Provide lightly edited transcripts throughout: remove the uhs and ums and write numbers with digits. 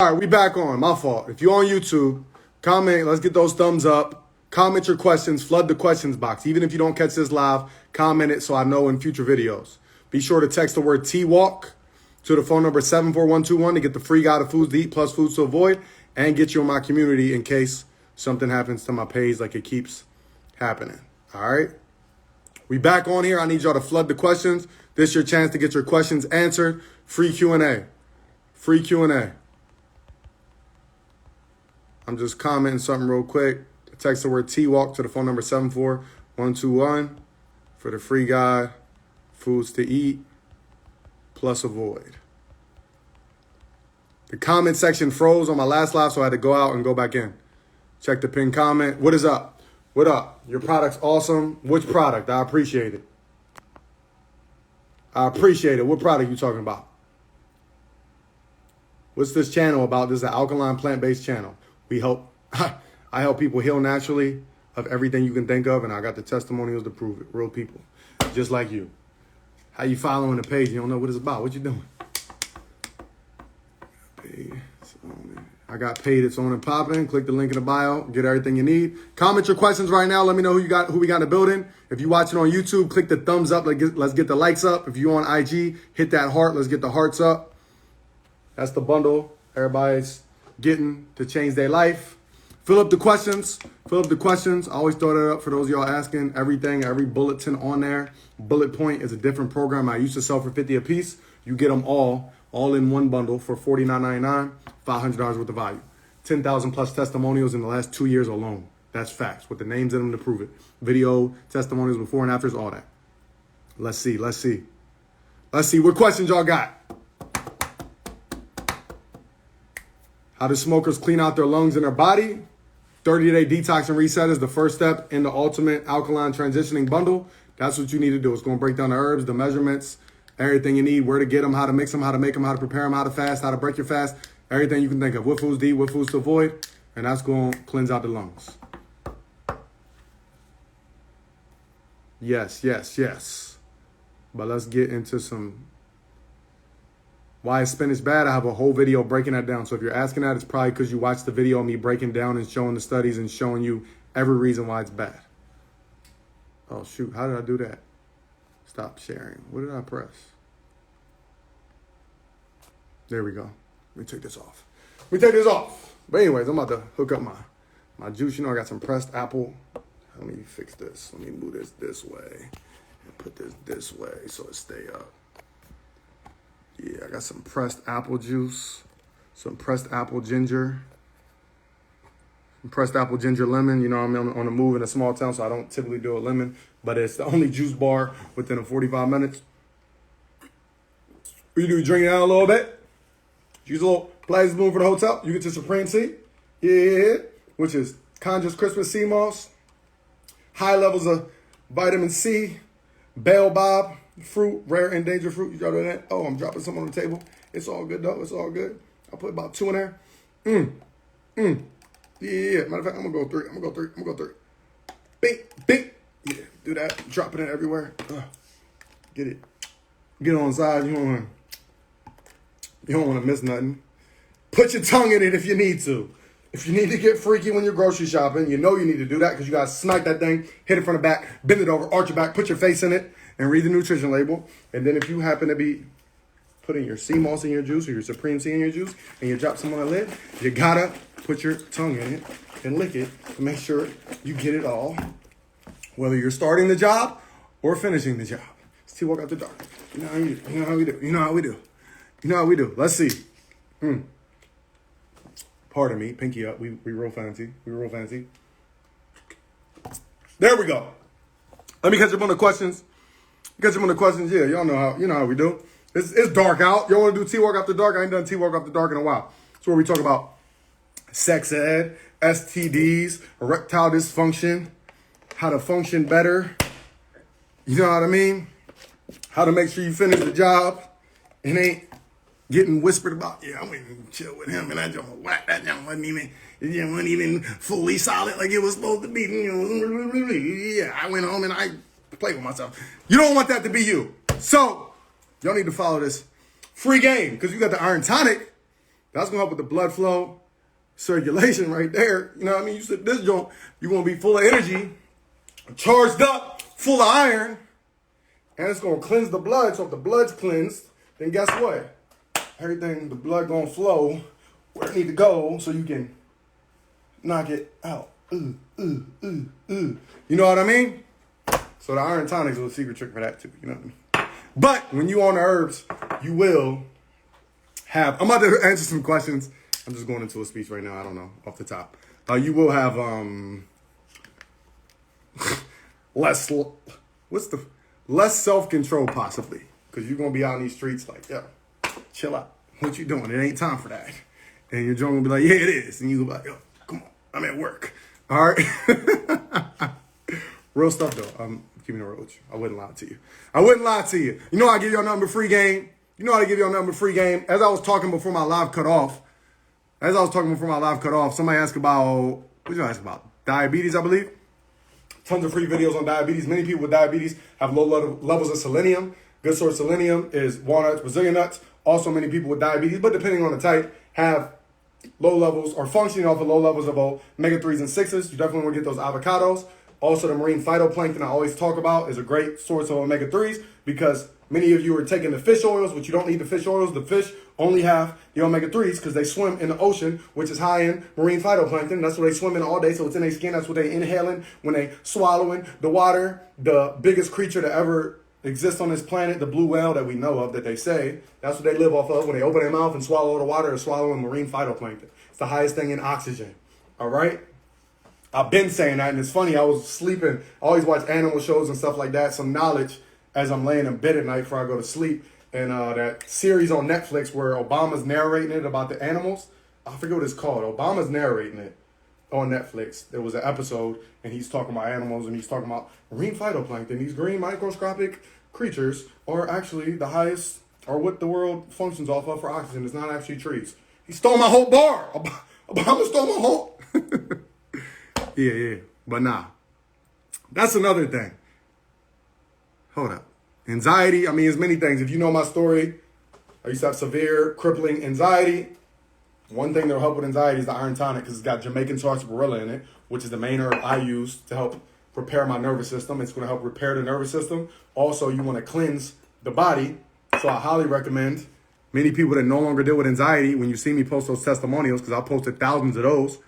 All right, we back on. My fault. If you're on YouTube, comment. Let's get those thumbs up. Comment your questions. Flood the questions box. Even if you don't catch this live, comment it so I know in future videos. Be sure to text the word TWalk to the phone number 74121 to get the free guide of foods to eat plus foods to avoid and get you in my community in case something happens to my page like it keeps happening. All right? We back on here. I need y'all to flood the questions. This is your chance to get your questions answered. Free Q&A. Free Q&A. I'm just commenting something real quick. Text the word TWalk to the phone number 74121 for the free guide, foods to eat plus avoid. The comment section froze on my last live, so I had to go out and go back in. Check the pinned comment. What is up? What up? Your product's awesome. Which product? I appreciate it. I appreciate it. What product you talking about? What's this channel about? This is an alkaline plant-based channel. We help, I help people heal naturally of everything you can think of, and I got the testimonials to prove it. Real people, just like you. How you following the page? You don't know what it's about. What you doing? I got paid. It's on and popping. Click the link in the bio. Get everything you need. Comment your questions right now. Let me know who we got in the building. If you're watching on YouTube, click the thumbs up. Let's get the likes up. If you're on IG, hit that heart. Let's get the hearts up. That's the bundle everybody's getting to change their life. Fill up the questions. Fill up the questions. I always throw that up for those of y'all asking. Everything, every bulletin on there. Bullet point is a different program I used to sell for $50 a piece. You get them all in one bundle for $49.99, $500 worth of value. 10,000 plus testimonials in the last 2 years alone. That's facts with the names in them to prove it. Video, testimonials, before and afters, all that. Let's see. What questions y'all got? How do smokers clean out their lungs and their body? 30-day detox and reset is the first step in the ultimate alkaline transitioning bundle. That's what you need to do. It's going to break down the herbs, the measurements, everything you need, where to get them, how to mix them, how to make them, how to prepare them, how to fast, how to break your fast, everything you can think of. What foods to eat, what foods to avoid, and that's going to cleanse out the lungs. Yes. But let's get into some... Why is spinach bad? I have a whole video breaking that down. So if you're asking that, it's probably because you watched the video of me breaking down and showing the studies and showing you every reason why it's bad. Oh, shoot. How did I do that? Stop sharing. What did I press? There we go. Let me take this off. But anyways, I'm about to hook up my juice. You know, I got some pressed apple. Let me fix this. Let me move this way and put this way so it stay up. Yeah, I got some pressed apple juice, some pressed apple ginger, some pressed apple ginger lemon. You know, I'm on the move in a small town, so I don't typically do a lemon, but it's the only juice bar within 45 minutes. What you do, drink it out a little bit. Use a little plastic spoon for the hotel. You get your Supreme Sea, which is Conjures Christmas sea moss, high levels of vitamin C, baobab, fruit, rare endangered fruit. You got that? Oh, I'm dropping some on the table. It's all good though. It's all good. I'll put about 2 in there. Yeah. Matter of fact, I'm gonna go 3. Bing. Yeah. Do that. Dropping it everywhere. Get it on the side. You don't want to miss nothing. Put your tongue in it if you need to. If you need to get freaky when you're grocery shopping, you know you need to do that because you gotta smack that thing, hit it from the back, bend it over, arch your back, put your face in it, and read the nutrition label. And then if you happen to be putting your sea moss in your juice or your Supreme Sea in your juice and you drop some on the lid, you gotta put your tongue in it and lick it to make sure you get it all, whether you're starting the job or finishing the job. It's TWalk After Dark. You know how we do. Let's see. Pardon me, pinky up. We real fancy. There we go. Let me catch up on the questions. Yeah, y'all know how we do. It's dark out. Y'all want to do TWalk After Dark? I ain't done TWalk After Dark in a while. It's where we talk about sex ed, STDs, erectile dysfunction, how to function better. You know what I mean? How to make sure you finish the job and ain't getting whispered about. Yeah, I went and chill with him and that joint was whack. That joint wasn't even fully solid like it was supposed to be. Yeah, I went home and I played with myself. You don't want that to be you. So y'all need to follow this free game because you got the iron tonic. That's gonna help with the blood flow, circulation right there. You know what I mean? You sip this joint, you're gonna be full of energy, charged up, full of iron, and it's gonna cleanse the blood. So if the blood's cleansed, then guess what? Everything, the blood gonna flow where it need to go so you can knock it out. You know what I mean? So the iron tonics is a secret trick for that too. You know what I mean? But when you on the herbs, you will have, I'm about to answer some questions. I'm just going into a speech right now. I don't know, off the top. You will have less self-control possibly. Because you're going to be out in these streets like, yo, chill out. What you doing? It ain't time for that. And your joint will be like, yeah, it is. And you go like, yo, come on, I'm at work. All right? Real stuff, though. I'm keeping it real with you. I wouldn't lie to you. I wouldn't lie to you. You know how I give y'all nothing but free game? You know how to give y'all nothing but free game? As I was talking before my live cut off, somebody asked about, what did you ask about? Diabetes, I believe. Tons of free videos on diabetes. Many people with diabetes have low levels of selenium. Good source of selenium is walnuts, Brazilian nuts. Also, many people with diabetes, but depending on the type, have low levels or functioning off of low levels of omega-3s and 6s. You definitely want to get those avocados. Also, the marine phytoplankton I always talk about is a great source of omega-3s because many of you are taking the fish oils, which you don't need the fish oils. The fish only have the omega-3s because they swim in the ocean, which is high in marine phytoplankton. That's what they swim in all day, so it's in their skin. That's what they inhaling when they swallowing the water. The biggest creature to ever exist on this planet, the blue whale that we know of, that they say, that's what they live off of. When they open their mouth and swallow the water, they're swallowing marine phytoplankton. It's the highest thing in oxygen. All right? I've been saying that, and it's funny. I was sleeping. I always watch animal shows and stuff like that. Some knowledge as I'm laying in bed at night before I go to sleep. And that series on Netflix where Obama's narrating it about the animals. I forget what it's called. Obama's narrating it on Netflix. There was an episode, and he's talking about animals, and he's talking about marine phytoplankton. These green microscopic creatures are actually the highest, or what the world functions off of for oxygen. It's not actually trees. He stole my whole bar. Obama stole my whole... Yeah. But nah. That's another thing. Hold up. Anxiety, I mean, there's many things. If you know my story, I used to have severe, crippling anxiety. One thing that'll help with anxiety is the iron tonic because it's got Jamaican sarsaparilla in it, which is the main herb I use to help prepare my nervous system. It's going to help repair the nervous system. Also, you want to cleanse the body. So I highly recommend many people that no longer deal with anxiety, when you see me post those testimonials, because I posted thousands of those,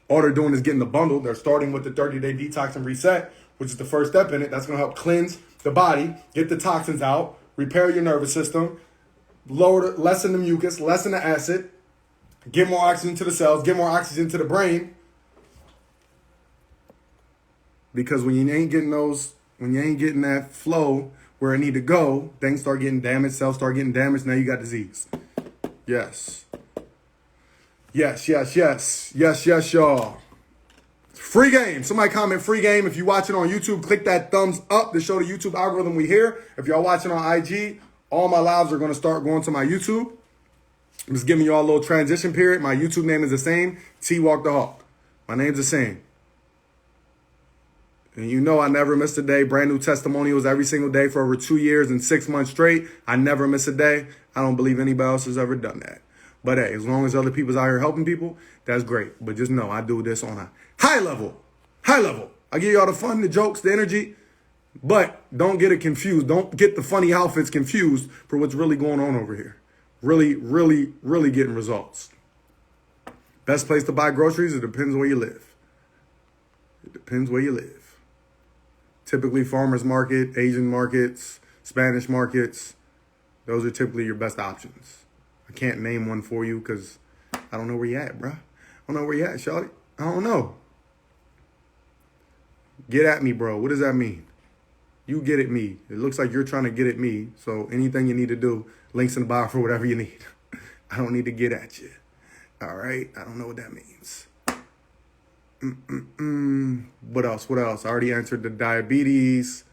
all they're doing is getting the bundle. They're starting with the 30-day detox and reset, which is the first step in it. That's going to help cleanse the body, get the toxins out, repair your nervous system, lessen the mucus, lessen the acid, get more oxygen to the cells, get more oxygen to the brain. Because when you ain't getting that flow where it need to go, things start getting damaged, cells start getting damaged, now you got disease. Yes, y'all. Free game. Somebody comment free game. If you're watching on YouTube, click that thumbs up to show the YouTube algorithm we here. If y'all watching on IG, all my lives are going to start going to my YouTube. I'm just giving you all a little transition period. My YouTube name is the same, Twalk the Hawk. My name's the same. And you know I never miss a day. Brand new testimonials every single day for over 2 years and 6 months straight. I never miss a day. I don't believe anybody else has ever done that. But hey, as long as other people's out here helping people, that's great. But just know I do this on a high level. High level. I give y'all the fun, the jokes, the energy. But don't get it confused. Don't get the funny outfits confused for what's really going on over here. Really getting results. Best place to buy groceries, it depends where you live. It depends where you live. Typically farmers market, Asian markets, Spanish markets. Those are typically your best options. I can't name one for you because I don't know where you at, bro. I don't know where you at, shawty. I don't know. Get at me, bro. What does that mean? You get at me. It looks like you're trying to get at me. So anything you need to do, links in the bio for whatever you need. I don't need to get at you. All right? I don't know what that means. What else? I already answered the diabetes.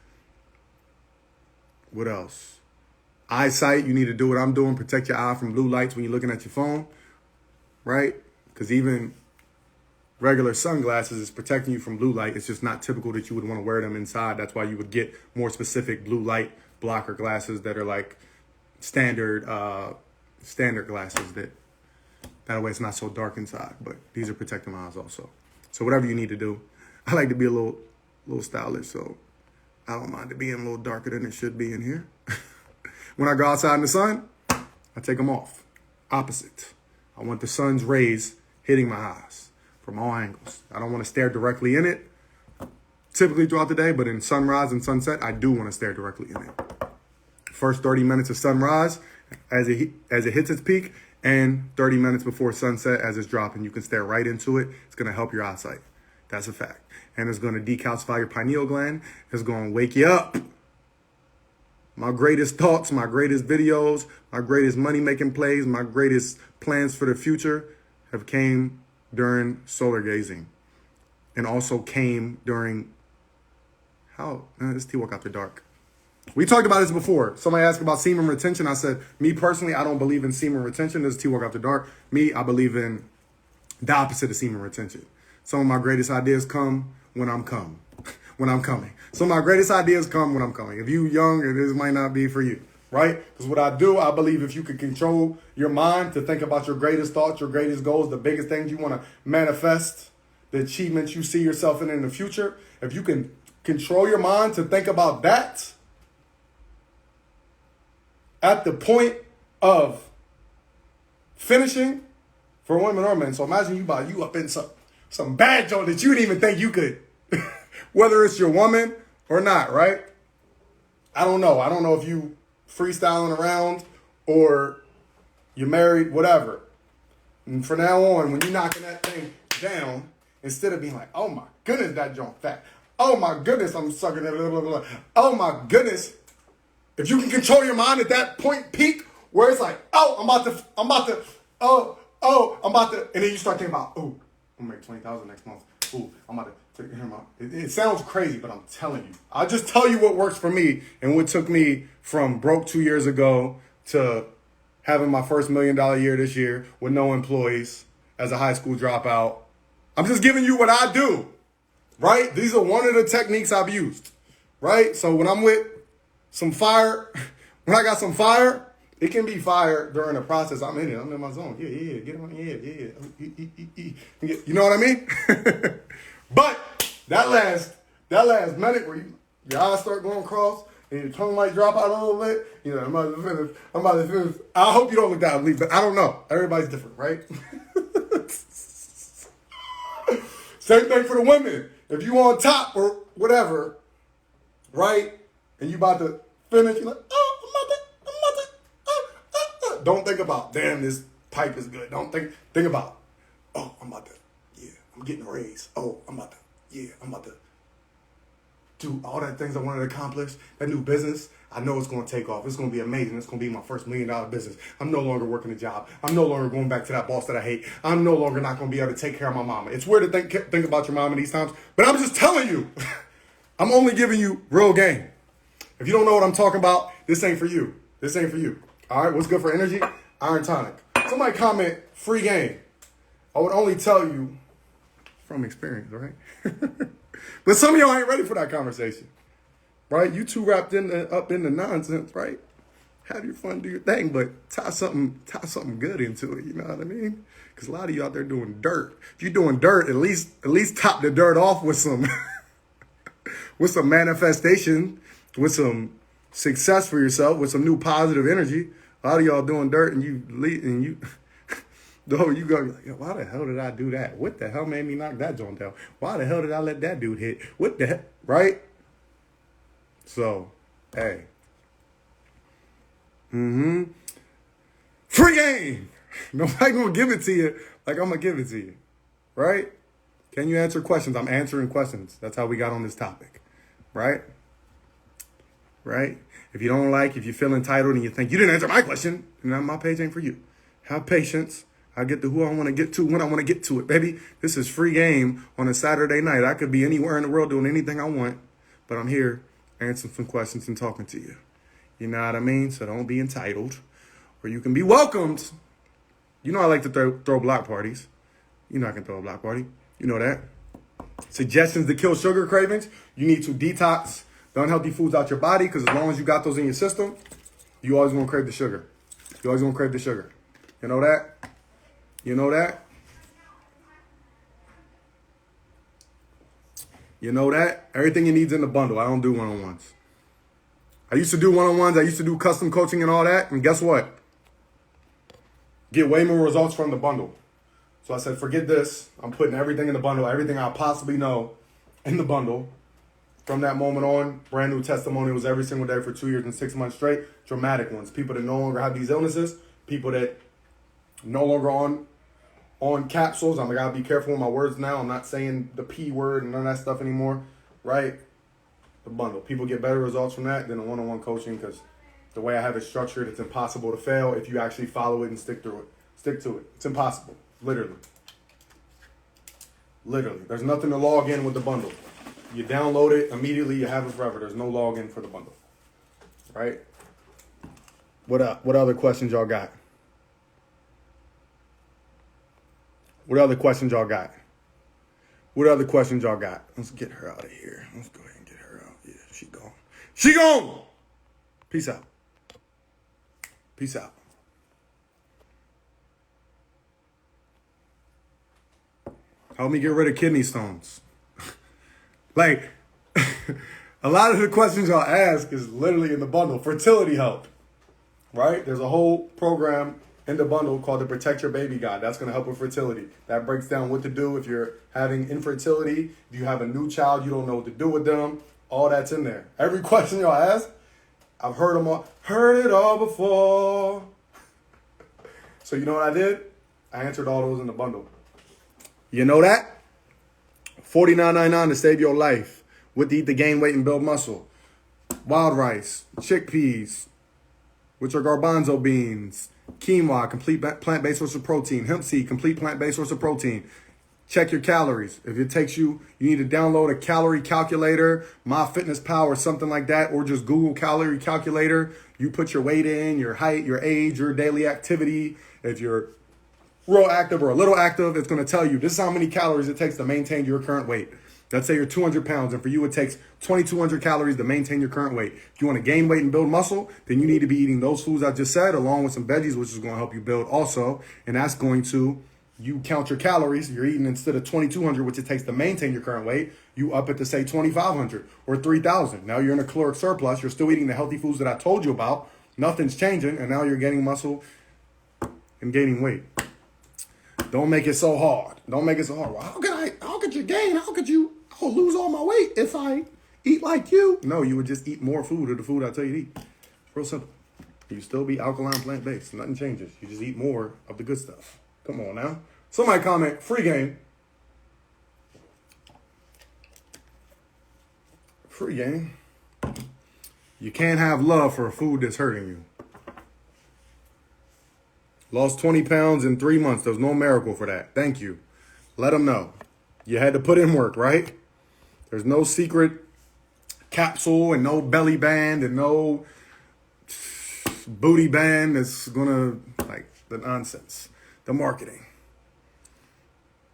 What else? Eyesight, you need to do what I'm doing. Protect your eye from blue lights when you're looking at your phone, right? Because even regular sunglasses is protecting you from blue light. It's just not typical that you would want to wear them inside. That's why you would get more specific blue light blocker glasses that are like standard glasses that That way it's not so dark inside. But these are protecting my eyes also. So whatever you need to do. I like to be a little stylish, so I don't mind it being a little darker than it should be in here. When I go outside in the sun, I take them off. Opposite. I want the sun's rays hitting my eyes from all angles. I don't want to stare directly in it typically throughout the day, but in sunrise and sunset, I do want to stare directly in it. First 30 minutes of sunrise as it hits its peak, and 30 minutes before sunset as it's dropping. You can stare right into it. It's going to help your eyesight. That's a fact. And it's going to decalcify your pineal gland. It's going to wake you up. My greatest thoughts, my greatest videos, my greatest money-making plays, my greatest plans for the future have came during solar gazing. And also came during, it's Twalk after dark. We talked about this before. Somebody asked about semen retention. I said, me personally, I don't believe in semen retention. This is Twalk after dark. Me, I believe in the opposite of semen retention. Some of my greatest ideas come when I'm coming. Some of my greatest ideas come when I'm coming. If you young, this might not be for you, right? Because what I do, I believe if you could control your mind to think about your greatest thoughts, your greatest goals, the biggest things you want to manifest, the achievements you see yourself in the future, if you can control your mind to think about that at the point of finishing for women or men. So imagine you up in some bad joint that you didn't even think you could, whether it's your woman or not, right? I don't know. I don't know if you freestyling around or you're married, whatever. And from now on, when you're knocking that thing down, instead of being like, oh my goodness, that joint fat. Oh my goodness, I'm sucking it. Blah, blah, blah. Oh my goodness. If you can control your mind at that point peak where it's like, I'm about to, and then you start thinking about, I'm gonna make $20,000 next month. I'm about to take him out. It sounds crazy, but I'm telling you. I'll just tell you what works for me and what took me from broke 2 years ago to having my first $1 million year this year with no employees as a high school dropout. I'm just giving you what I do, right? These are one of the techniques I've used, right? So when I'm with some fire, when I got some fire, it can be fire during the process. I'm in it. I'm in my zone. Yeah. Get on. Yeah. You know what I mean? But that last minute where your eyes start going cross and your tongue might drop out a little bit. You know, I'm about to finish. I hope you don't look that leave, but I don't know. Everybody's different, right? Same thing for the women. If you on top or whatever, right? And you about to finish, you're like, don't think about, damn, this pipe is good. Don't think about, I'm getting a raise. I'm about to do all that things I wanted to accomplish. That new business, I know it's going to take off. It's going to be amazing. It's going to be my first $1 million business. I'm no longer working a job. I'm no longer going back to that boss that I hate. I'm no longer not going to be able to take care of my mama. It's weird to think about your mama these times, but I'm just telling you, I'm only giving you real game. If you don't know what I'm talking about, this ain't for you. This ain't for you. All right, what's good for energy? Iron tonic. Somebody comment, free game. I would only tell you from experience, right? But some of y'all ain't ready for that conversation, right? You too wrapped up in the nonsense, right? Have your fun, do your thing, but tie something good into it. You know what I mean? Because a lot of you out there doing dirt. If you're doing dirt, at least top the dirt off with some with some manifestation, with some success for yourself, with some new positive energy. A lot of y'all doing dirt and you though you go like, why the hell did I do that? What the hell made me knock that joint down? Why the hell did I let that dude hit? What the heck, right? So, hey. Free game. Nobody gonna give it to you like I'm gonna give it to you, right? Can you answer questions? I'm answering questions. That's how we got on this topic, right? Right? If you feel entitled and you think you didn't answer my question, then my page ain't for you. Have patience. I get to who I want to get to when I want to get to it, baby. This is free game on a Saturday night. I could be anywhere in the world doing anything I want, but I'm here answering some questions and talking to you. You know what I mean? So don't be entitled, or you can be welcomed. You know I like to throw block parties. You know I can throw a block party. You know that. Suggestions to kill sugar cravings. You need to detox the unhealthy foods out your body, because as long as you got those in your system, you always going to crave the sugar. You always going to crave the sugar. You know that? You know that? You know that? Everything you need's in the bundle. I don't do one-on-ones. I used to do one-on-ones. I used to do custom coaching and all that. And guess what? Get way more results from the bundle. So I said, forget this. I'm putting everything in the bundle, everything I possibly know in the bundle. From that moment on, brand new testimonials every single day for 2 years and 6 months straight. Dramatic ones. People that no longer have these illnesses. People that no longer on capsules. I gotta be careful with my words now. I'm not saying the P word and none of that stuff anymore. Right? The bundle. People get better results from that than the one-on-one coaching because the way I have it structured, it's impossible to fail if you actually follow it and stick through it. Stick to it. It's impossible. Literally. Literally. There's nothing to log in with the bundle. You download it, immediately you have it forever. There's no login for the bundle. Right? What other questions y'all got? What other questions y'all got? What other questions y'all got? Let's get her out of here. Let's go ahead and get her out. Yeah, she gone. She gone! Peace out. Peace out. Help me get rid of kidney stones. Like, a lot of the questions y'all ask is literally in the bundle. Fertility help, right? There's a whole program in the bundle called the Protect Your Baby Guide. That's going to help with fertility. That breaks down what to do if you're having infertility. If you have a new child, you don't know what to do with them. All that's in there. Every question y'all ask, I've heard them all. Heard it all before. So you know what I did? I answered all those in the bundle. You know that? $49.99 to save your life with the Eat to Gain Weight and Build Muscle. Wild rice, chickpeas, which are garbanzo beans, quinoa, complete plant-based source of protein, hemp seed, complete plant-based source of protein. Check your calories. If it takes you need to download a calorie calculator, MyFitnessPal or something like that, or just Google calorie calculator. You put your weight in, your height, your age, your daily activity. If you're real active or a little active, it's going to tell you this is how many calories it takes to maintain your current weight. Let's say you're 200 pounds, and for you it takes 2,200 calories to maintain your current weight. If you want to gain weight and build muscle, then you need to be eating those foods I just said, along with some veggies, which is going to help you build also. And that's going to, you count your calories, you're eating instead of 2,200, which it takes to maintain your current weight, you up it to say 2,500 or 3,000. Now you're in a caloric surplus. You're still eating the healthy foods that I told you about. Nothing's changing, and now you're gaining muscle and gaining weight. Don't make it so hard. Don't make it so hard. Well, how could you gain? I'll lose all my weight if I eat like you. No, you would just eat more food of the food I tell you to eat. It's real simple. You still be alkaline plant-based. Nothing changes. You just eat more of the good stuff. Come on now. Somebody comment, free game. Free game. You can't have love for a food that's hurting you. Lost 20 pounds in 3 months. There's no miracle for that. Thank you. Let them know. You had to put in work, right? There's no secret capsule and no belly band and no booty band that's going to, like, the nonsense. The marketing.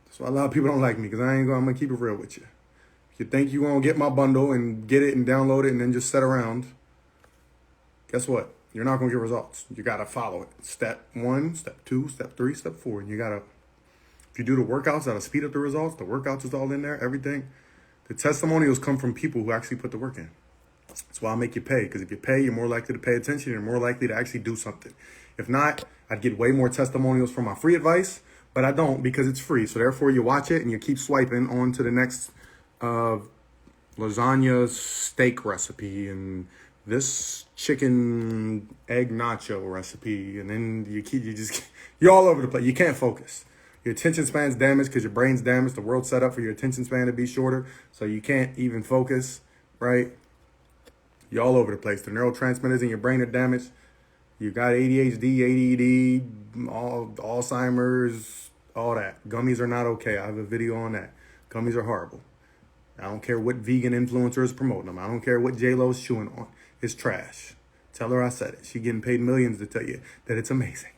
That's why a lot of people don't like me because I'm going to keep it real with you. If you think you're going to get my bundle and get it and download it and then just sit around, guess what? You're not going to get results. You got to follow it. Step 1, step 2, step 3, step 4. And you got to, if you do the workouts, that'll speed up the results. The workouts is all in there, everything. The testimonials come from people who actually put the work in. That's why I make you pay. Because if you pay, you're more likely to pay attention. You're more likely to actually do something. If not, I'd get way more testimonials from my free advice. But I don't because it's free. So therefore, you watch it and you keep swiping on to the next lasagna steak recipe and this chicken egg nacho recipe, and then you're all over the place. You can't focus. Your attention span's damaged because your brain's damaged. The world's set up for your attention span to be shorter, so you can't even focus, right? You're all over the place. The neurotransmitters in your brain are damaged. You got ADHD, ADD, Alzheimer's, all that. Gummies are not okay. I have a video on that. Gummies are horrible. I don't care what vegan influencer is promoting them. I don't care what J-Lo's chewing on. It's trash. Tell her I said it. She's getting paid millions to tell you that it's amazing.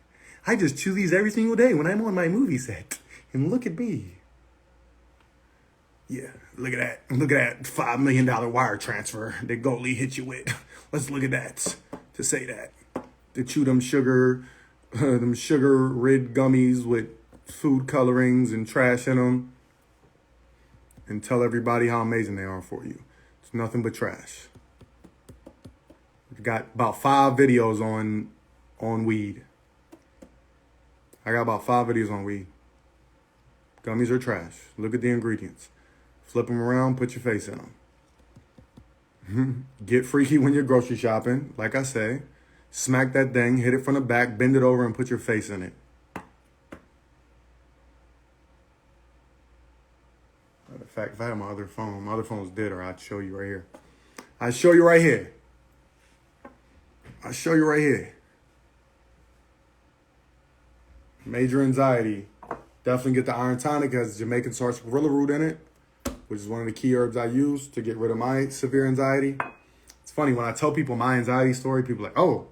I just chew these every single day when I'm on my movie set. And look at me. Yeah, look at that. Look at that $5 million wire transfer that Goldie hit you with. Let's look at that to say that. To chew them sugar rid gummies with food colorings and trash in them and tell everybody how amazing they are for you. It's nothing but trash. We've got about 5 videos on weed. I got about 5 videos on weed. Gummies are trash. Look at the ingredients. Flip them around, put your face in them. Get freaky when you're grocery shopping. Like I say, smack that thing, hit it from the back, bend it over, and put your face in it. Matter of fact, if I had my other phone's dead, or I'd show you right here. I'd show you right here. I'll show you right here. Major anxiety. Definitely get the iron tonic. It has Jamaican sarsaparilla root in it, which is one of the key herbs I use to get rid of my severe anxiety. It's funny, when I tell people my anxiety story, people are like, oh,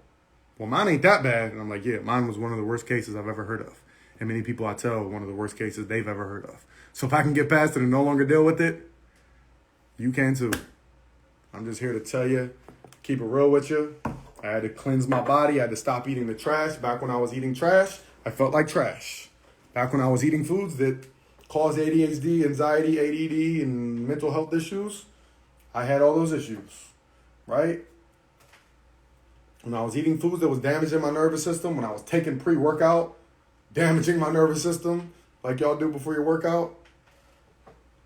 well, mine ain't that bad. And I'm like, yeah, mine was one of the worst cases I've ever heard of. And many people I tell, one of the worst cases they've ever heard of. So if I can get past it and no longer deal with it, you can too. I'm just here to tell you, keep it real with you. I had to cleanse my body. I had to stop eating the trash. Back when I was eating trash, I felt like trash. Back when I was eating foods that cause ADHD, anxiety, ADD, and mental health issues, I had all those issues, right? When I was eating foods that was damaging my nervous system, when I was taking pre-workout, damaging my nervous system, like y'all do before your workout,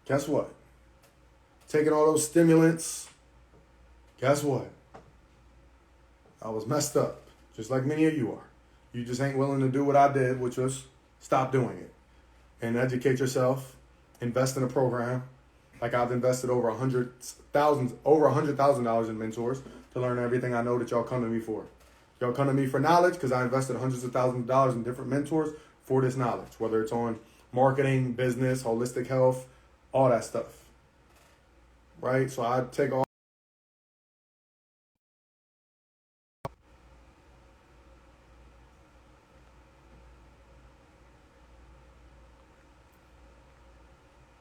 guess what? Taking all those stimulants, guess what? I was messed up, just like many of you are. You just ain't willing to do what I did, which was stop doing it. And educate yourself, invest in a program. Like I've invested over $100,000 in mentors to learn everything I know that y'all come to me for. Y'all come to me for knowledge because I invested hundreds of thousands of dollars in different mentors for this knowledge, whether it's on marketing, business, holistic health, all that stuff. Right? So I take all.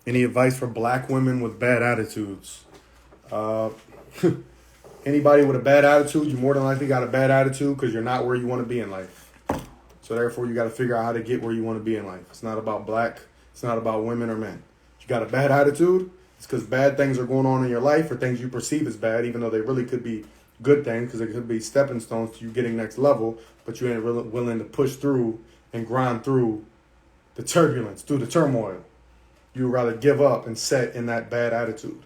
Any advice for black women with bad attitudes? Anybody with a bad attitude, you more than likely got a bad attitude because you're not where you want to be in life. So therefore, you got to figure out how to get where you want to be in life. It's not about black. It's not about women or men. If you got a bad attitude, it's because bad things are going on in your life or things you perceive as bad, even though they really could be good things because they could be stepping stones to you getting next level, but you ain't really willing to push through and grind through the turbulence, through the turmoil. You would rather give up and set in that bad attitude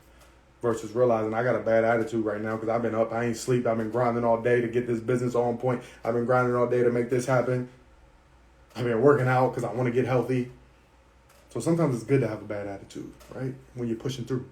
versus realizing I got a bad attitude right now because I've been up, I ain't sleep, I've been grinding all day to get this business on point. I've been grinding all day to make this happen. I've been working out because I want to get healthy. So sometimes it's good to have a bad attitude, right? When you're pushing through.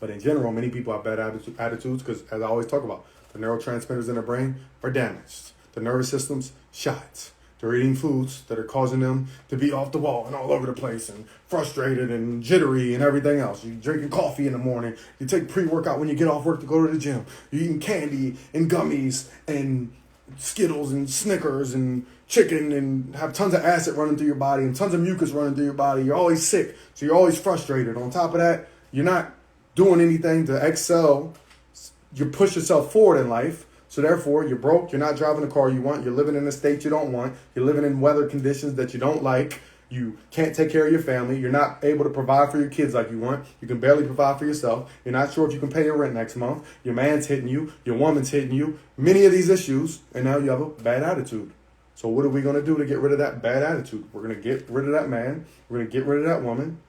But in general, many people have bad attitudes because, as I always talk about, the neurotransmitters in the brain are damaged. The nervous system's shot. They're eating foods that are causing them to be off the wall and all over the place and frustrated and jittery and everything else. You're drinking coffee in the morning. You take pre-workout when you get off work to go to the gym. You're eating candy and gummies and Skittles and Snickers and chicken and have tons of acid running through your body and tons of mucus running through your body. You're always sick, so you're always frustrated. On top of that, you're not doing anything to excel. You push yourself forward in life. So therefore, you're broke, you're not driving the car you want, you're living in a state you don't want, you're living in weather conditions that you don't like, you can't take care of your family, you're not able to provide for your kids like you want, you can barely provide for yourself, you're not sure if you can pay your rent next month, your man's hitting you, your woman's hitting you, many of these issues, and now you have a bad attitude. So what are we going to do to get rid of that bad attitude? We're going to get rid of that man, we're going to get rid of that woman.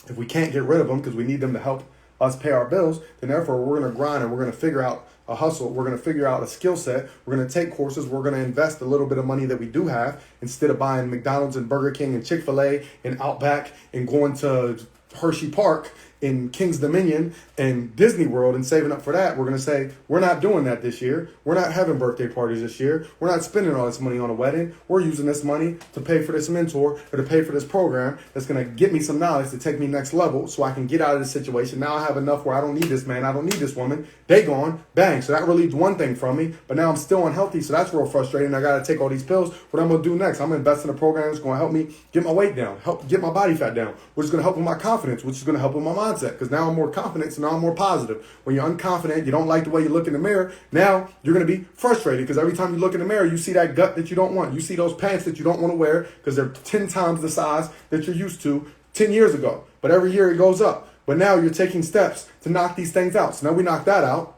If we can't get rid of them because we need them to help us pay our bills, then therefore we're going to grind and we're going to figure out a hustle. We're going to figure out a skill set. We're going to take courses. We're going to invest a little bit of money that we do have instead of buying McDonald's and Burger King and Chick-fil-A and Outback and going to Hershey Park in King's Dominion and Disney World and saving up for that. We're going to say, we're not doing that this year. We're not having birthday parties this year. We're not spending all this money on a wedding. We're using this money to pay for this mentor or to pay for this program that's going to get me some knowledge to take me next level so I can get out of this situation. Now I have enough where I don't need this man. I don't need this woman. They gone. Bang. So that relieves one thing from me, but now I'm still unhealthy. So that's real frustrating. I got to take all these pills. What I'm going to do next? I'm going to invest in a program that's going to help me get my weight down, help get my body fat down, which is going to help with my confidence, which is going to help with my mindset because now I'm more confident, so now I'm more positive. When you're unconfident, you don't like the way you look in the mirror, now you're going to be frustrated because every time you look in the mirror, you see that gut that you don't want. You see those pants that you don't want to wear because they're 10 times the size that you're used to 10 years ago. But every year it goes up. But now you're taking steps to knock these things out. So now we knock that out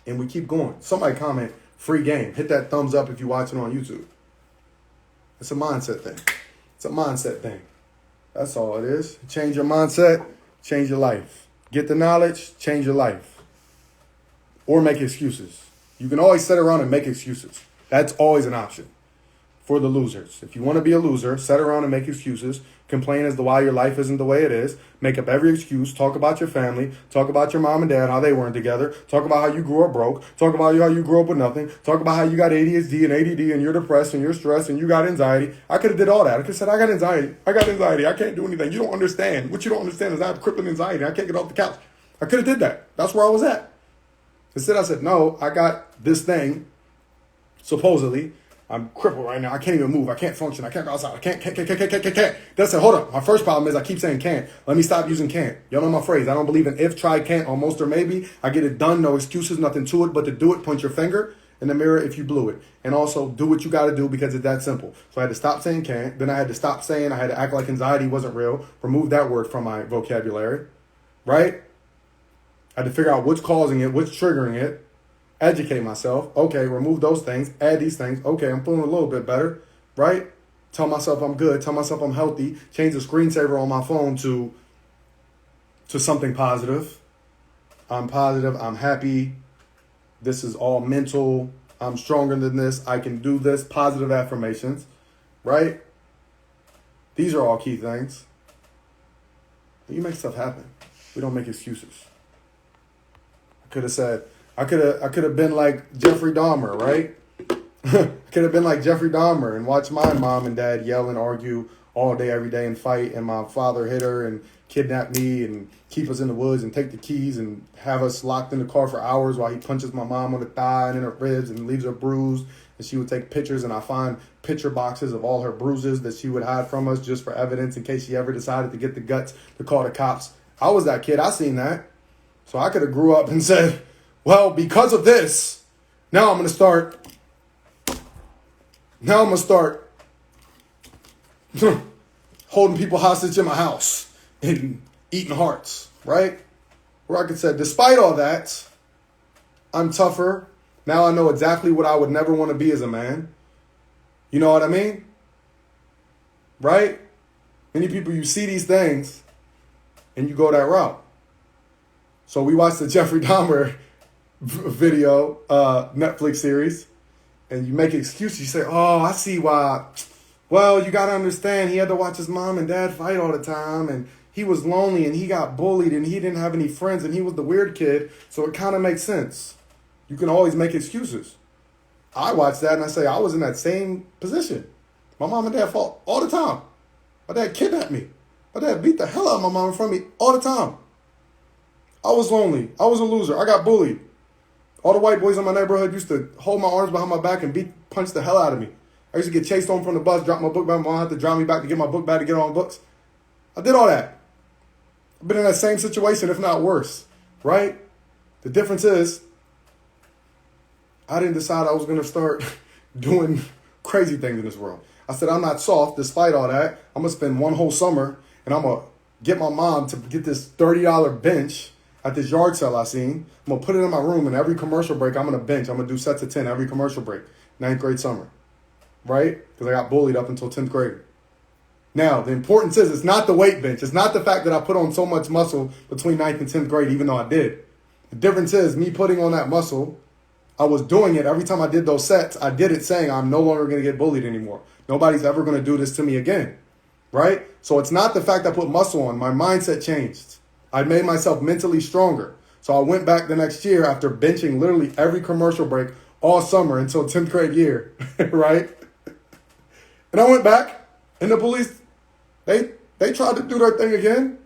and we keep going. Somebody comment, free game. Hit that thumbs up if you're watching on YouTube. It's a mindset thing. It's a mindset thing. That's all it is. Change your mindset, change your life. Get the knowledge, change your life. Or make excuses. You can always sit around and make excuses. That's always an option for the losers. If you want to be a loser, sit around and make excuses. Complain as to why your life isn't the way it is. Make up every excuse. Talk about your family. Talk about your mom and dad, how they weren't together. Talk about how you grew up broke. Talk about how you grew up with nothing. Talk about how you got ADHD and ADD and you're depressed and you're stressed and you got anxiety. I could have did all that. I could have said, I got anxiety. I can't do anything. You don't understand. What you don't understand is I have crippling anxiety. I can't get off the couch. I could have did that. That's where I was at. Instead, I said, no, I got this thing, supposedly. I'm crippled right now. I can't even move. I can't function. I can't go outside. I can't. That's it. Hold up. My first problem is I keep saying can't. Let me stop using can't. Y'all know my phrase. I don't believe in if, try, can't, almost, or maybe. I get it done. No excuses, nothing to it. But to do it, point your finger in the mirror if you blew it. And also do what you got to do because it's that simple. So I had to stop saying can't. Then I had to stop saying I had to act like anxiety wasn't real. Remove that word from my vocabulary. Right? I had to figure out what's causing it, what's triggering it. Educate myself. Okay, remove those things. Add these things. Okay, I'm feeling a little bit better, right? Tell myself I'm good. Tell myself I'm healthy. Change the screensaver on my phone to something positive. I'm positive. I'm happy. This is all mental. I'm stronger than this. I can do this. Positive affirmations, right? These are all key things. You make stuff happen. We don't make excuses. I could have said, I could have been like Jeffrey Dahmer, right? I could have been like Jeffrey Dahmer and watched my mom and dad yell and argue all day, every day and fight. And my father hit her and kidnap me and keep us in the woods and take the keys and have us locked in the car for hours while he punches my mom on the thigh and in her ribs and leaves her bruised. And she would take pictures and I find picture boxes of all her bruises that she would hide from us just for evidence in case she ever decided to get the guts to call the cops. I was that kid. I seen that. So I could have grew up and said, well, because of this, now I'm going to start holding people hostage in my house and eating hearts, right? Or I could say, despite all that, I'm tougher. Now I know exactly what I would never want to be as a man. You know what I mean? Right? Many people, you see these things and you go that route. So we watched the Jeffrey Dahmer video, Netflix series, and you make excuses. You say, oh, I see why. Well, you got to understand, he had to watch his mom and dad fight all the time, and he was lonely, and he got bullied, and he didn't have any friends, and he was the weird kid, so it kind of makes sense. You can always make excuses. I watch that, and I say, I was in that same position. My mom and dad fought all the time. My dad kidnapped me. My dad beat the hell out of my mom in front of me all the time. I was lonely. I was a loser. I got bullied. All the white boys in my neighborhood used to hold my arms behind my back and punch the hell out of me. I used to get chased home from the bus, drop my book bag. My mom had to drive me back to get my book bag to get on books. I did all that. I've been in that same situation, if not worse, right? The difference is I didn't decide I was going to start doing crazy things in this world. I said, I'm not soft despite all that. I'm going to spend one whole summer and I'm going to get my mom to get this $30 bench at this yard sale I seen. I'm going to put it in my room, and every commercial break, I'm going to bench. I'm going to do sets of 10 every commercial break. 9th grade summer. Right? Because I got bullied up until 10th grade. Now, the importance is it's not the weight bench. It's not the fact that I put on so much muscle between 9th and 10th grade, even though I did. The difference is me putting on that muscle, I was doing it every time I did those sets. I did it saying I'm no longer going to get bullied anymore. Nobody's ever going to do this to me again. Right? So it's not the fact I put muscle on. My mindset changed. I made myself mentally stronger. So I went back the next year after benching literally every commercial break all summer until 10th grade year, right? And I went back, and the police, they tried to do their thing again,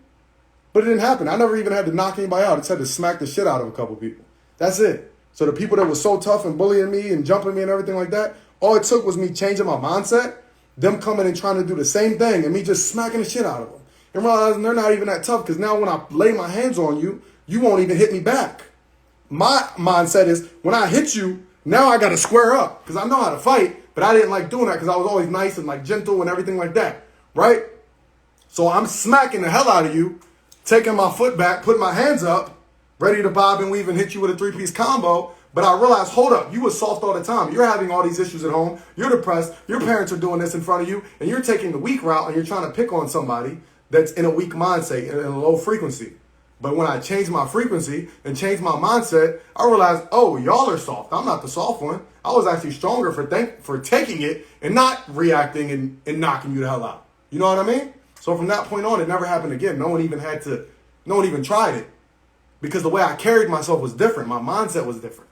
but it didn't happen. I never even had to knock anybody out. I just had to smack the shit out of a couple people. That's it. So the people that were so tough and bullying me and jumping me and everything like that, all it took was me changing my mindset, them coming and trying to do the same thing, and me just smacking the shit out of them. and realizing they're not even that tough, because now when I lay my hands on you, you won't even hit me back. My mindset is, when I hit you, now I got to square up, because I know how to fight, but I didn't like doing that because I was always nice and like gentle and everything like that, right? So I'm smacking the hell out of you, taking my foot back, putting my hands up, ready to bob and weave and hit you with a 3-piece combo. But I realized, hold up, you were soft all the time. You're having all these issues at home. You're depressed. Your parents are doing this in front of you, and you're taking the weak route, and you're trying to pick on somebody that's in a weak mindset, in a low frequency. But when I changed my frequency and changed my mindset, I realized, oh, y'all are soft. I'm not the soft one. I was actually stronger for taking it and not reacting and knocking you the hell out. You know what I mean? So from that point on, it never happened again. No one even tried it, because the way I carried myself was different. My mindset was different.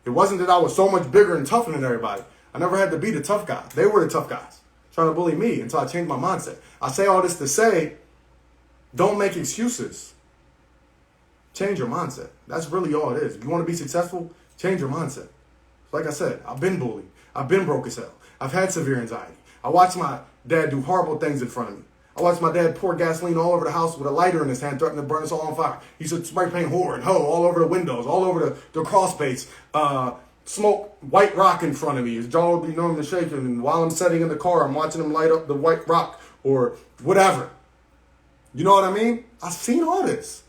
It wasn't that I was so much bigger and tougher than everybody. I never had to be the tough guy. They were the tough guys trying to bully me until I changed my mindset. I say all this to say, don't make excuses. Change your mindset. That's really all it is. If you want to be successful, change your mindset. Like I said, I've been bullied. I've been broke as hell. I've had severe anxiety. I watched my dad do horrible things in front of me. I watched my dad pour gasoline all over the house with a lighter in his hand, threatening to burn us all on fire. He used to spray paint whore and hoe all over the windows, all over the crawl space, smoke white rock in front of me. His jaw would be numb and shaking, and while I'm sitting in the car, I'm watching him light up the white rock or whatever. You know what I mean? I've seen all this.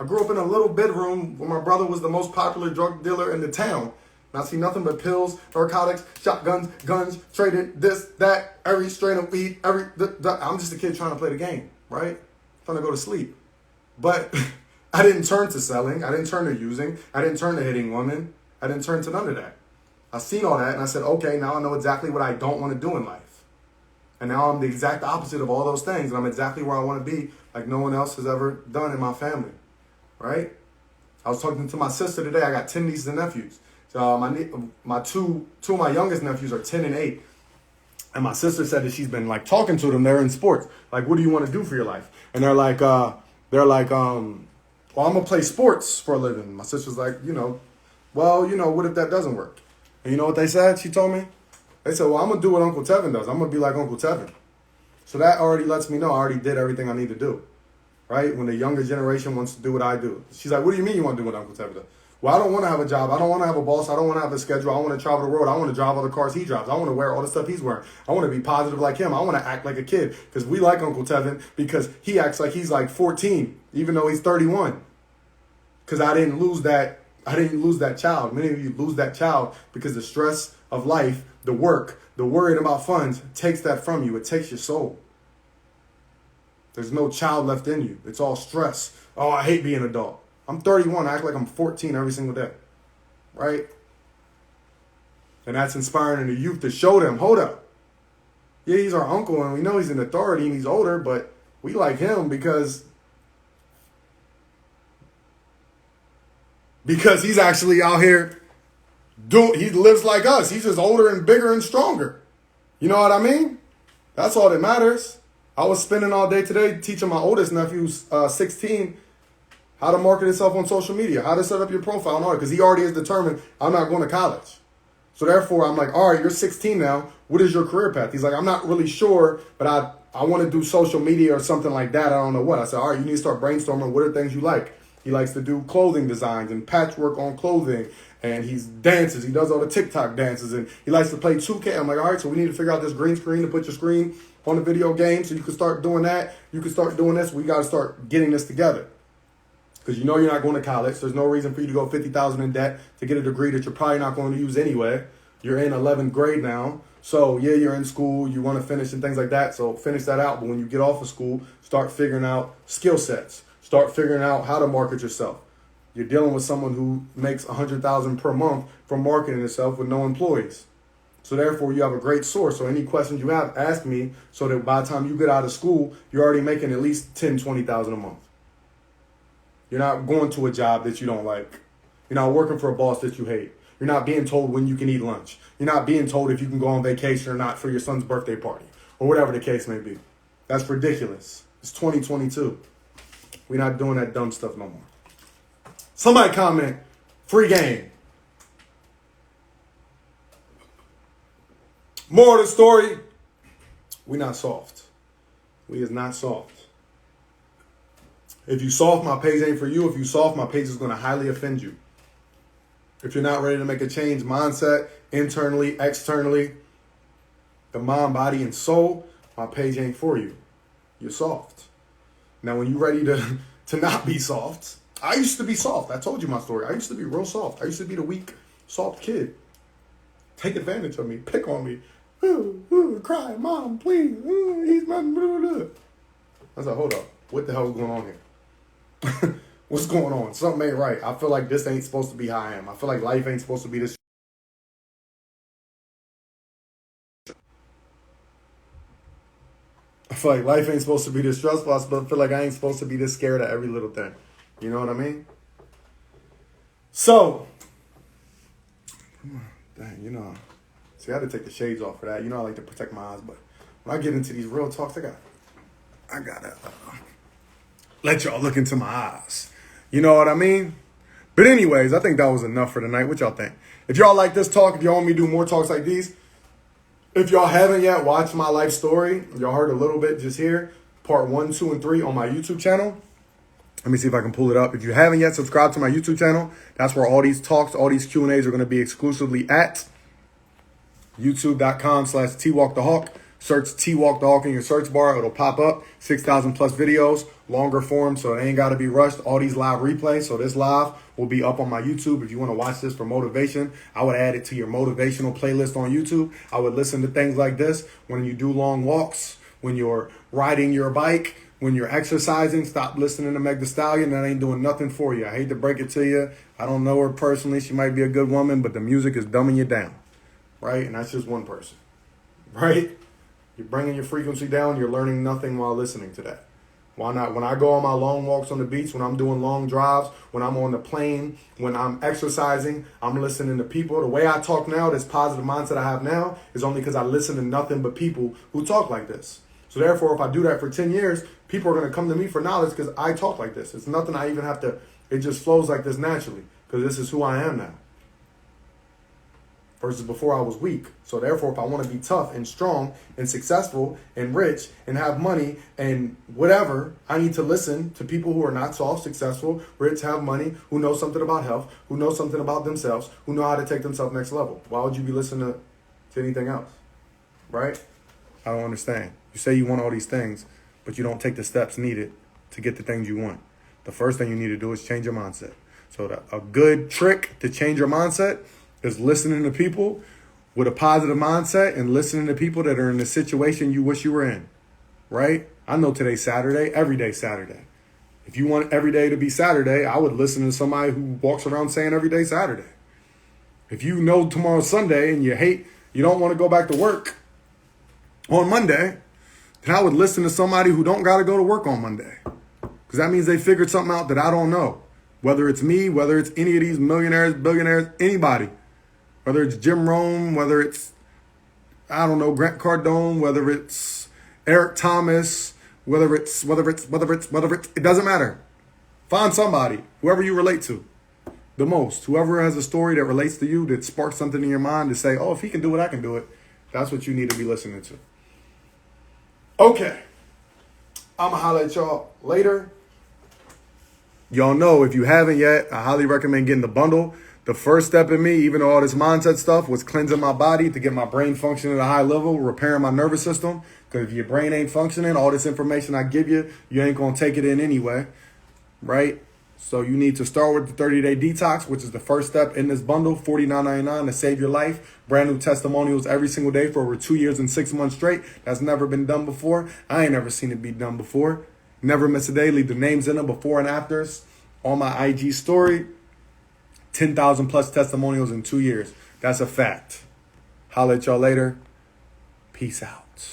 I grew up in a little bedroom where my brother was the most popular drug dealer in the town. And I see nothing but pills, narcotics, shotguns, guns, trading, this, that, every strain of weed, I'm just a kid trying to play the game, right? Trying to go to sleep. But I didn't turn to selling. I didn't turn to using. I didn't turn to hitting women. I didn't turn to none of that. I seen all that and I said, okay, now I know exactly what I don't want to do in life. And now I'm the exact opposite of all those things. And I'm exactly where I want to be, like no one else has ever done in my family, right? I was talking to my sister today. I got 10 nieces and nephews. My two of my youngest nephews are 10 and 8. And my sister said that she's been like talking to them. They're in sports. Like, what do you want to do for your life? And they're like, well, I'm going to play sports for a living. My sister's like, well, what if that doesn't work? And you know what they said? She told me. They said, well, I'm going to do what Uncle Tevin does. I'm going to be like Uncle Tevin. So that already lets me know I already did everything I need to do, right? When the younger generation wants to do what I do. She's like, what do you mean you want to do what Uncle Tevin does? Well, I don't want to have a job. I don't want to have a boss. I don't want to have a schedule. I want to travel the road. I want to drive all the cars he drives. I want to wear all the stuff he's wearing. I want to be positive like him. I want to act like a kid, because we like Uncle Tevin because he acts like he's like 14, even though he's 31. Because I didn't lose that child. Many of you lose that child because the stress of life, the work, the worrying about funds takes that from you. It takes your soul. There's no child left in you. It's all stress. Oh, I hate being an adult. I'm 31. I act like I'm 14 every single day, right? And that's inspiring in the youth to show them, hold up. Yeah, he's our uncle, and we know he's an authority, and he's older, but we like him because he's actually out here he lives like us. He's just older and bigger and stronger. You know what I mean? That's all that matters. I was spending all day today teaching my oldest nephew, 16, how to market himself on social media, how to set up your profile and all that, because he already is determined, I'm not going to college. So therefore, I'm like, all right, you're 16 now. What is your career path? He's like, I'm not really sure, but I want to do social media or something like that. I don't know what. I said, all right, you need to start brainstorming. What are things you like? He likes to do clothing designs and patchwork on clothing. And he dances. He does all the TikTok dances. And he likes to play 2K. I'm like, all right, so we need to figure out this green screen to put your screen on the video game so you can start doing that. You can start doing this. We got to start getting this together. Because you know you're not going to college. There's no reason for you to go $50,000 in debt to get a degree that you're probably not going to use anyway. You're in 11th grade now. So, yeah, you're in school. You want to finish and things like that. So finish that out. But when you get off of school, start figuring out skill sets. Start figuring out how to market yourself. You're dealing with someone who makes $100,000 per month from marketing itself with no employees. So therefore, you have a great source. So any questions you have, ask me so that by the time you get out of school, you're already making at least $10,000, $20,000 a month. You're not going to a job that you don't like. You're not working for a boss that you hate. You're not being told when you can eat lunch. You're not being told if you can go on vacation or not for your son's birthday party or whatever the case may be. That's ridiculous. It's 2022. We're not doing that dumb stuff no more. Somebody comment, free game. More of the story, we not soft. We is not soft. If you soft, my page ain't for you. If you soft, my page is going to highly offend you. If you're not ready to make a change mindset, internally, externally, the mind, body, and soul, my page ain't for you. You're soft. Now, when you're ready to not be soft, I used to be soft. I told you my story. I used to be real soft. I used to be the weak, soft kid. Take advantage of me. Pick on me. Cry, mom, please. He's my... I was like, hold up. What the hell is going on here? What's going on? Something ain't right. I feel like this ain't supposed to be how I am. I feel like life ain't supposed to be this. I feel like life ain't supposed to be this stressful. I feel like I ain't supposed to be this scared of every little thing. You know what I mean? So, dang, you know, see, I had to take the shades off for that. You know, I like to protect my eyes, but when I get into these real talks, I gotta let y'all look into my eyes. You know what I mean? But anyways, I think that was enough for tonight. What y'all think? If y'all like this talk, if y'all want me to do more talks like these, if y'all haven't yet watched my life story, y'all heard a little bit just here, part 1, 2, and 3 on my YouTube channel. Let me see if I can pull it up. If you haven't yet, subscribe to my YouTube channel. That's where all these talks, all these Q&As are going to be exclusively at youtube.com/TWalkTheHawk. Search Twalk the Hawk in your search bar. It'll pop up. 6,000 plus videos, longer form, so it ain't got to be rushed. All these live replays. So this live will be up on my YouTube. If you want to watch this for motivation, I would add it to your motivational playlist on YouTube. I would listen to things like this when you do long walks, when you're riding your bike, when you're exercising. Stop listening to Meg Thee Stallion. That ain't doing nothing for you. I hate to break it to you. I don't know her personally. She might be a good woman, but the music is dumbing you down, right? And that's just one person, right? You're bringing your frequency down. You're learning nothing while listening to that. Why not? When I go on my long walks on the beach, when I'm doing long drives, when I'm on the plane, when I'm exercising, I'm listening to people. The way I talk now, this positive mindset I have now, is only because I listen to nothing but people who talk like this. So therefore, if I do that for 10 years, people are going to come to me for knowledge because I talk like this. It's nothing I even have to, it just flows like this naturally because this is who I am now. Versus before I was weak. So therefore, if I want to be tough and strong and successful and rich and have money and whatever, I need to listen to people who are not soft, successful, rich, have money, who know something about health, who know something about themselves, who know how to take themselves next level. Why would you be listening to anything else? Right? I don't understand. You say you want all these things, but you don't take the steps needed to get the things you want. The first thing you need to do is change your mindset. So a good trick to change your mindset is listening to people with a positive mindset and listening to people that are in the situation you wish you were in, right? I know today's Saturday, every day's Saturday. If you want every day to be Saturday, I would listen to somebody who walks around saying every day Saturday. If you know tomorrow's Sunday and you don't want to go back to work on Monday, then I would listen to somebody who don't got to go to work on Monday. Because that means they figured something out that I don't know. Whether it's me, whether it's any of these millionaires, billionaires, anybody. Whether it's Jim Rome, whether it's, I don't know, Grant Cardone, whether it's Eric Thomas, whether it's, it doesn't matter. Find somebody, whoever you relate to the most, whoever has a story that relates to you, that sparks something in your mind to say, oh, if he can do it, I can do it. That's what you need to be listening to. Okay. I'm going to holler at y'all later. Y'all know, if you haven't yet, I highly recommend getting the bundle. The first step in me, even though all this mindset stuff, was cleansing my body to get my brain functioning at a high level, repairing my nervous system. Because if your brain ain't functioning, all this information I give you, you ain't going to take it in anyway, right? So you need to start with the 30-day detox, which is the first step in this bundle, $49.99 to save your life. Brand new testimonials every single day for over 2 years and 6 months straight. That's never been done before. I ain't never seen it be done before. Never miss a day. Leave the names in them, before and afters, on my IG story. 10,000 plus testimonials in 2 years. That's a fact. Holla at y'all later. Peace out.